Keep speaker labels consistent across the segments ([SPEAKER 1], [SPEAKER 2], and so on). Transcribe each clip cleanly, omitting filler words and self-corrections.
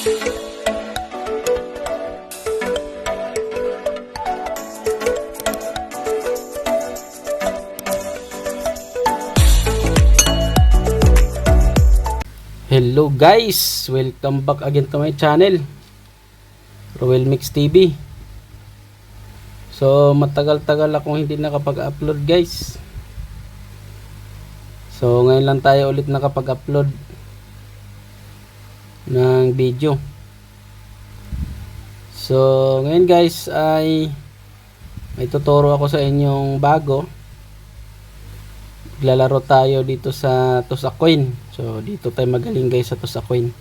[SPEAKER 1] Hello guys! Welcome back again to my channel, Roel Mix TV. So matagal-tagal akong hindi nakapag-upload guys. So ngayon lang tayo ulit nakapag-upload ng video. So ngayon guys ay may tuturo ako sa inyong bago. Lalaro tayo dito sa Toss a Coin. So dito tayo magaling guys sa Toss a Coin.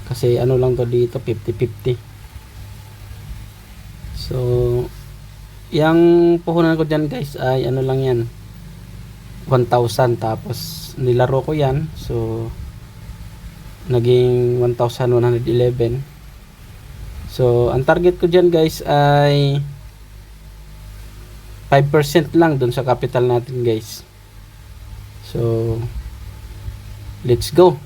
[SPEAKER 1] Kasi ano lang to dito, 50-50. So yung puhunan ko dyan guys ay ano lang yan, 1,000. Tapos nilaro ko yan. So naging 1,111. So ang target ko dyan guys ay 5% lang dun sa capital natin guys. So let's go.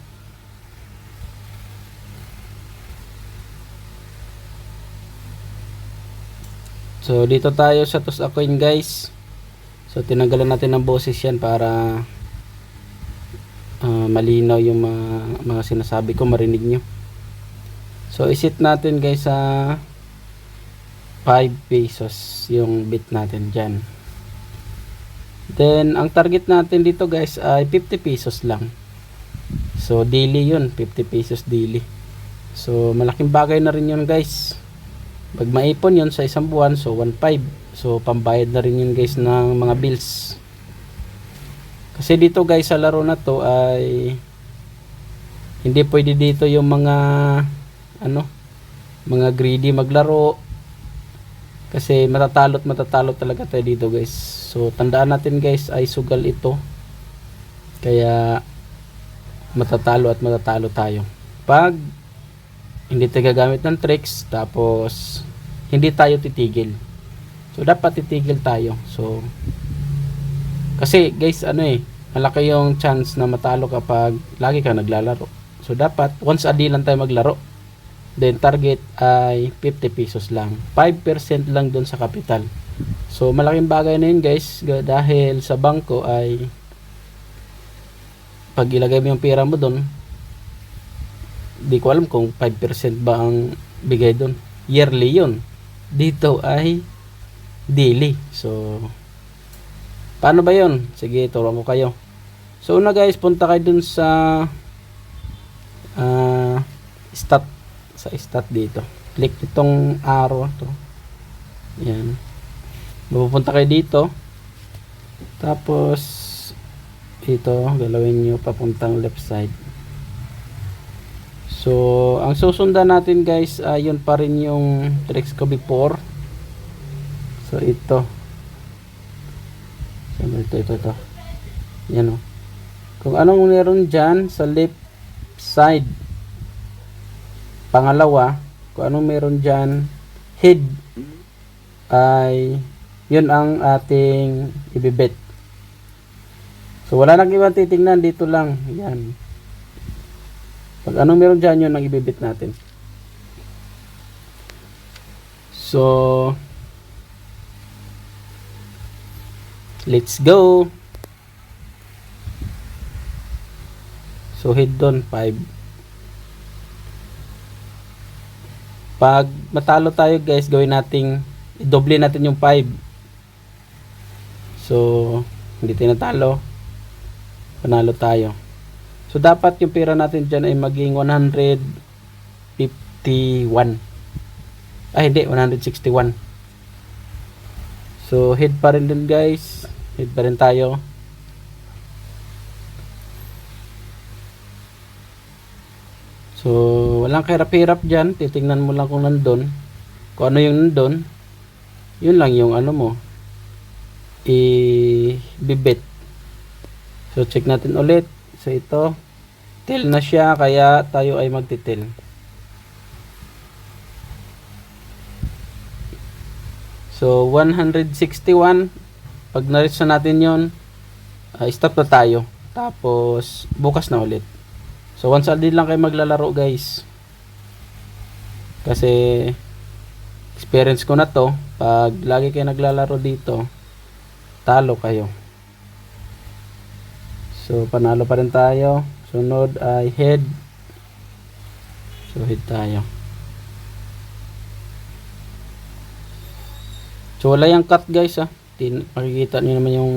[SPEAKER 1] So dito tayo sa Toss a Coin guys. So tinanggalan natin ng boses yan para malinaw yung mga sinasabi ko, marinig nyo. So isit natin guys sa 5 pesos yung bit natin dyan. Then ang target natin dito guys ay 50 pesos lang. So daily yun, 50 pesos daily. So malaking bagay na rin yun guys. Pag maipon yun sa isang buwan, so 1.5. So pambayad na rin yun guys ng mga bills. Kasi dito guys sa laro na to ay hindi pwede dito yung mga mga greedy maglaro. Kasi matatalo talaga tayo dito guys. So tandaan natin guys ay sugal ito. Kaya matatalo tayo pag hindi tayo gagamit ng tricks, tapos hindi tayo titigil. So dapat titigil tayo. So kasi guys malaki yung chance na matalo kapag lagi ka naglalaro. So dapat once a day lang tayo maglaro. Then target ay 50 pesos lang, 5% lang doon sa capital. So malaking bagay na yun guys, dahil sa bangko ay pag ilagay mo yung pera mo doon, di ko alam kung 5% ba ang bigay doon, yearly yun. Dito ay daily. So paano ba yun? Sige, turuan ko kayo. So una guys, punta kayo dun sa stat dito. Click itong arrow to. Yan. Mapupunta kayo dito. Tapos ito, galawin nyo papuntang left side. So ang susundan natin guys, yun pa rin yung tricks ko before. So ito. So ito. Yan o. Kung anong meron dyan sa left side, pangalawa, kung anong meron dyan, head, ay yun ang ating ibibet. So wala nang ibang titingnan, dito lang. Yan. Pag anong meron dyan, yun ang ibibet natin. So let's go. So head doon 5. Pag matalo tayo guys, gawin nating i-doble natin yung 5. So hindi tayo natalo, panalo tayo. So dapat yung pera natin dyan ay maging 151. Ay hindi, 161. So head pa rin din guys, head pa rin tayo. So walang kahirap-hirap dyan, titingnan mo lang kung nandun, kung ano yung nandun, yun lang yung mo i-bibit. So check natin ulit. So ito, till na siya, kaya tayo ay magtitil. So 161, pag na-reach na natin yon, stop na tayo. Tapos bukas na ulit. So once a day lang kayo maglalaro guys. Kasi experience ko na to, pag lagi kayo naglalaro dito, talo kayo. So panalo pa rin tayo. Sunod ay head. So head tayo. So wala yung cut guys makikita niyo naman yung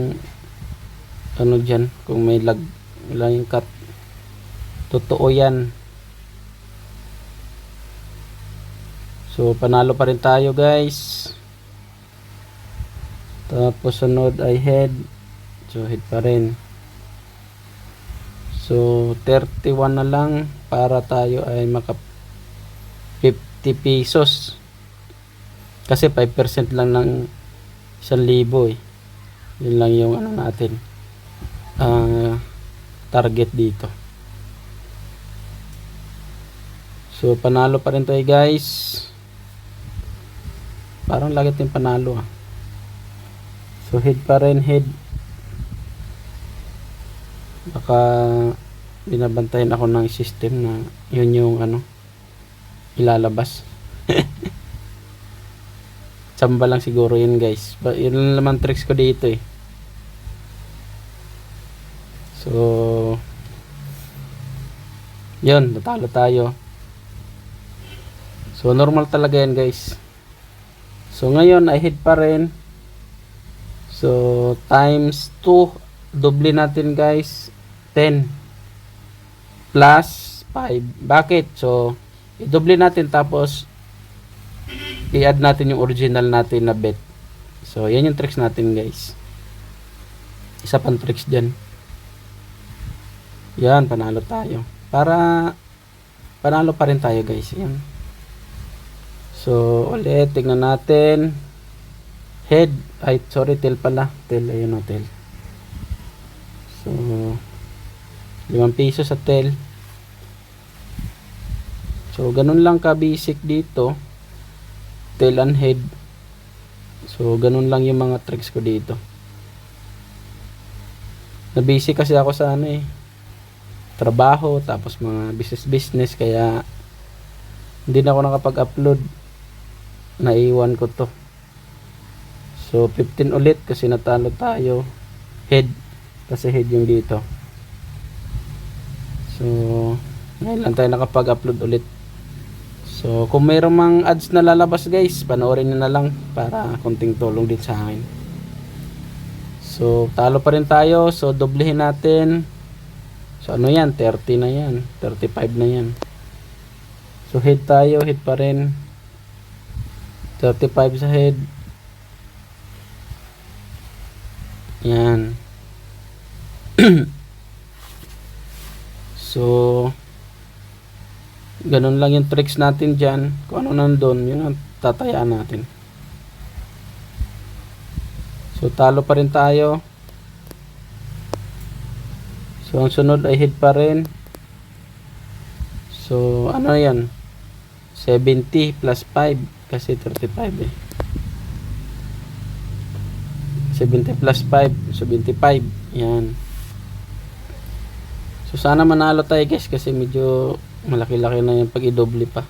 [SPEAKER 1] ano dyan, kung may lag, wala yung cut. Totoo yan. So panalo pa rin tayo guys. Tapos sunod ay head. So head pa rin. So 31 na lang para tayo ay maka 50 pesos. Kasi 5% lang ng 1,000 Yun lang yung ano natin. Target dito. So panalo pa rin tayo guys. Parang lagi tayong panalo So head pa rin, head. Baka binabantayan ako ng system na yun yung ano ilalabas. Tsamba lang siguro yun guys. Yun lang naman tricks ko dito So yun, natalo tayo. So normal talaga yan guys. So ngayon ay head pa rin. So times 2, doble natin guys, 10 plus 5. Bakit? So i-doble natin tapos i-add natin yung original natin na bet. So yan yung tricks natin guys. Isa pang tricks dyan. Yan, panalo tayo. Para panalo pa rin tayo guys. Yan. So ulit, tignan natin. Head, ay sorry, tail pala. Tail, ayun o, tail. So 5 piso sa tail. So ganun lang ka basic dito. Tail and head. So ganun lang yung mga tricks ko dito. Na basic kasi ako sa trabaho, tapos mga business kaya hindi na ako nakapag-upload. Naiwan ko to. So 15 ulit kasi natalo tayo. Head, kasi head yung dito. So ngayon lang tayo nakapag-upload ulit. So kung mayroong mga ads na lalabas guys, panoorin nyo na lang para konting tulong din sa akin. So talo pa rin tayo. So doblehin natin. So ano yan, 30 na yan, 35 na yan. So head tayo, head pa rin. 35 sa head. Yan. So ganun lang yung tricks natin dyan. Kung ano nandun, yun ang tatayaan natin. So talo pa rin tayo. So ang sunod ay head pa rin. So ano yan, 70 plus 5 kasi 35 70 plus 5, 75. Yan. So sana manalo tayo guys kasi medyo malaki-laki na yung pag-idoble pa.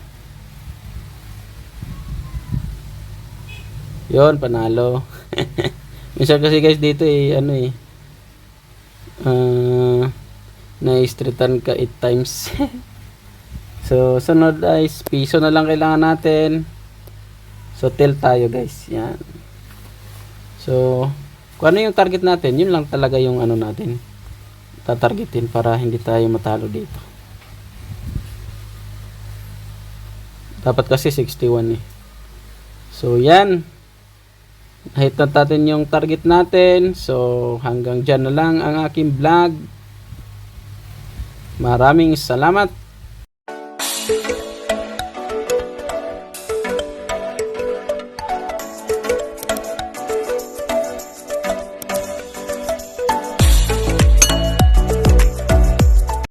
[SPEAKER 1] Yon, panalo. Minsan kasi guys dito na-streetan ka 8 times. So sunod ay piso na lang kailangan natin. So tail tayo guys. Yan. So kung ano yung target natin, yun lang talaga yung ano natin tatargetin para hindi tayo matalo dito. Dapat kasi 61 So yan, hit na natin yung target natin. So hanggang dyan na lang ang aking vlog. Maraming salamat.